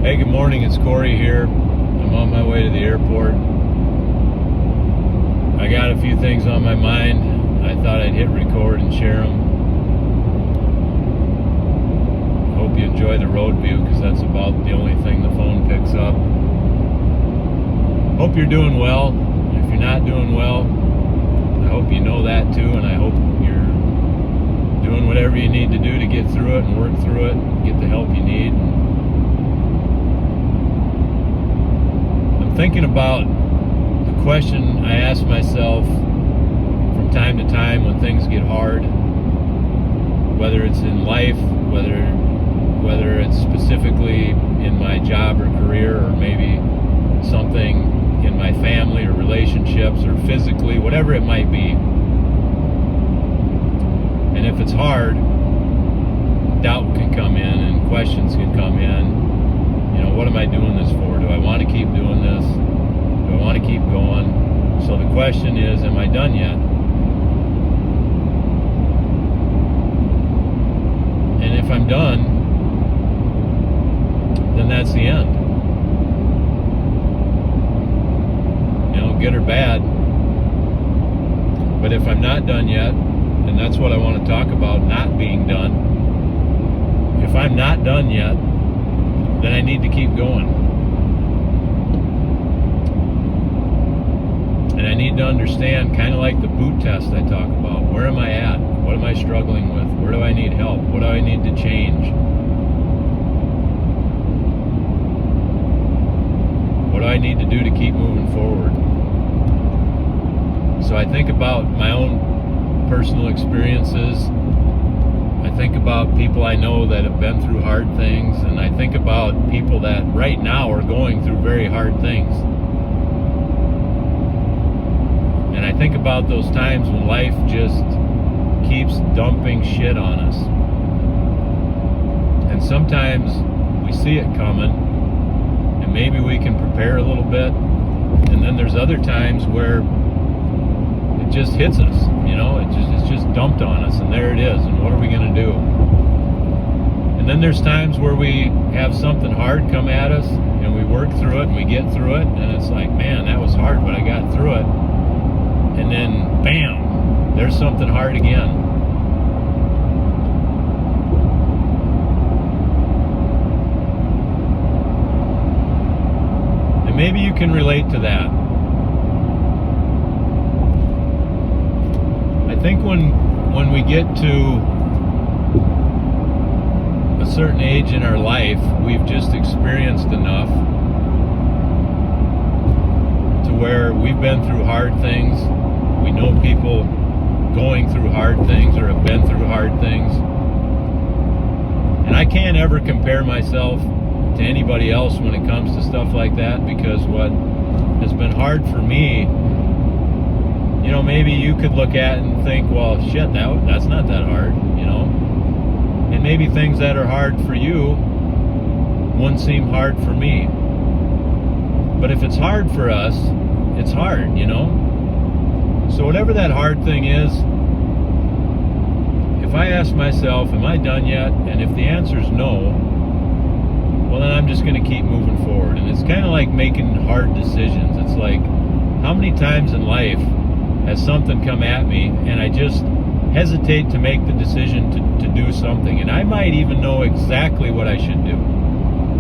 Hey, good morning. It's Corey here. I'm on my way to the airport. I got a few things on my mind. I thought I'd hit record and share them. Hope you enjoy the road view because that's about the only thing the phone picks up. Hope you're doing well. If you're not doing well, I hope you know that too, and I hope you're doing whatever you need to do to get through it and work through it and get the help you need. Thinking about the question I ask myself from time to time when things get hard, whether it's in life, whether it's specifically in my job or career, or maybe something in my family or relationships or physically, whatever it might be. And if it's hard, doubt can come in and questions can come in. What am I doing this for? Do I want to keep doing this? Do I want to keep going? So the question is, am I done yet? And if I'm done, then that's the end. Good or bad. But if I'm not done yet, and that's what I want to talk about, not being done. If I'm not done yet, then I need to keep going. And I need to understand, kind of like the boot test I talk about, where am I at? What am I struggling with? Where do I need help? What do I need to change? What do I need to do to keep moving forward? So I think about my own personal experiences. I think about people I know that have been through hard things, and I think about people that right now are going through very hard things. And I think about those times when life just keeps dumping shit on us. And sometimes we see it coming, and maybe we can prepare a little bit. And then there's other times where it just hits us, it's just dumped on us, and there it is, and what are we going to do? And then there's times where we have something hard come at us, and we work through it, and we get through it, and it's like, man, that was hard, but I got through it. And then, bam, there's something hard again. And maybe you can relate to that. I think when we get to a certain age in our life, we've just experienced enough to where we've been through hard things. We know people going through hard things or have been through hard things. And I can't ever compare myself to anybody else when it comes to stuff like that, because what has been hard for me, maybe you could look at it and think, well, shit, that's not that hard, And maybe things that are hard for you wouldn't seem hard for me. But if it's hard for us, it's hard, So whatever that hard thing is, if I ask myself, am I done yet? And if the answer is no, well, then I'm just going to keep moving forward. And it's kind of like making hard decisions. It's like, how many times in life has something come at me and I just hesitate to make the decision to do something, and I might even know exactly what I should do,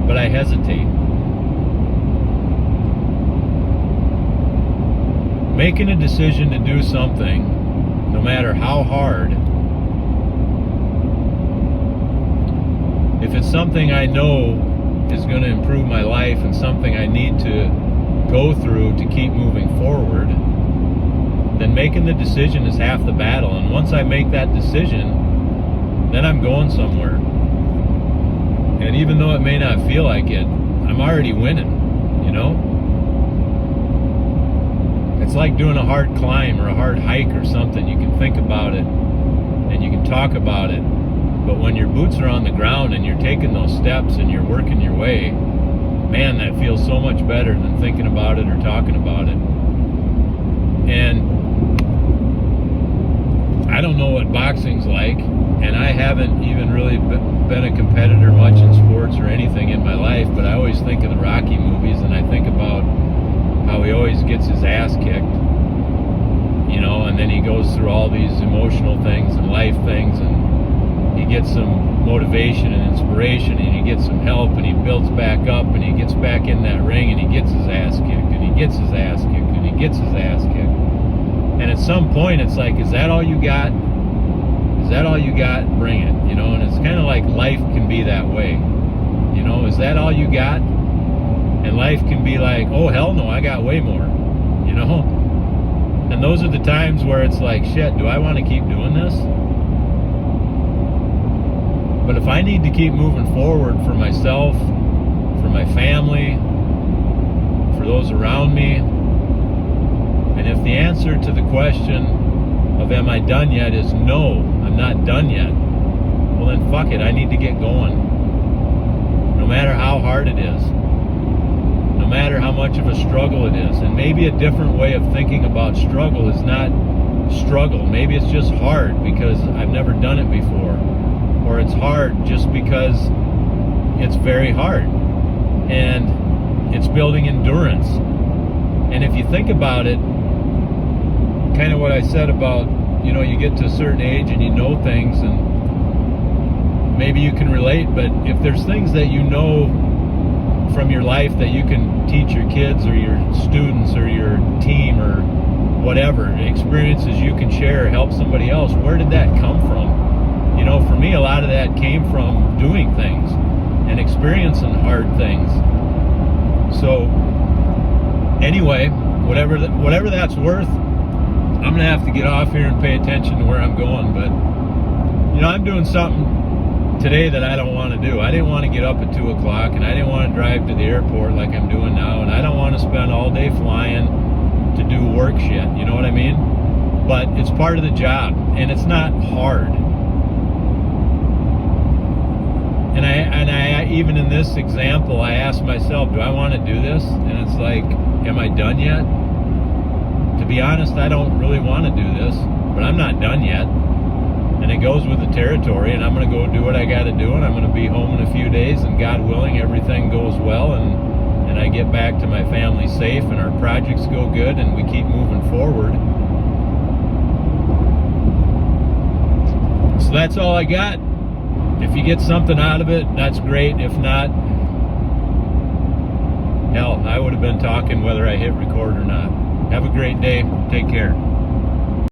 but I hesitate. Making a decision to do something, no matter how hard, if it's something I know is going to improve my life and something I need to go through to keep moving forward, then making the decision is half the battle. And once I make that decision, then I'm going somewhere. And even though it may not feel like it, I'm already winning, It's like doing a hard climb or a hard hike or something. You can think about it and you can talk about it, but when your boots are on the ground and you're taking those steps and you're working your way, man, that feels so much better than thinking about it or talking about it. And I don't know what boxing's like, and I haven't even really been a competitor much in sports or anything in my life, but I always gets his ass kicked, you know, and then he goes through all these emotional things and life things, and he gets some motivation and inspiration, and he gets some help, and he builds back up, and he gets back in that ring, and he gets his ass kicked, and he gets his ass kicked, and he gets his ass kicked. And at some point, it's like, is that all you got? Is that all you got? Bring it, you know. And it's kind of like life can be that way, you know. Is that all you got? And life can be like, oh hell no, I got way more, you know. And those are the times where it's like, shit, do I want to keep doing this? But if I need to keep moving forward for myself, for my family, for those around me, and if the answer to the question of am I done yet is no, I'm not done yet, well then fuck it, I need to get going. No matter how hard it is, no matter how much of a struggle it is. And maybe a different way of thinking about struggle is not struggle. Maybe it's just hard because I've never done it before. Or it's hard just because it's very hard. And it's building endurance. And if you think about it, kind of what I said about, you know, you get to a certain age and you know things, and maybe you can relate, but if there's things that you know from your life that you can teach your kids or your students or your team or whatever, experiences you can share, help somebody else, where did that come from? You know, for me, a lot of that came from doing things and experiencing hard things. So anyway, whatever that's worth, I'm going to have to get off here and pay attention to where I'm going. But, you know, I'm doing something today that I don't want to do. I didn't want to get up at 2 o'clock, and I didn't want to drive to the airport like I'm doing now, and I don't want to spend all day flying to do work shit, you know what I mean? But it's part of the job, and it's not hard. And I even in this example, I asked myself, do I want to do this? And it's like, am I done yet? To be honest, I don't really want to do this, but I'm not done yet. And it goes with the territory, and I'm going to go do what I got to do, and I'm going to be home in a few days, and God willing, everything goes well, and I get back to my family safe, and our projects go good, and we keep moving forward. So that's all I got. If you get something out of it, that's great. If not, hell, I would have been talking whether I hit record or not. Have a great day. Take care.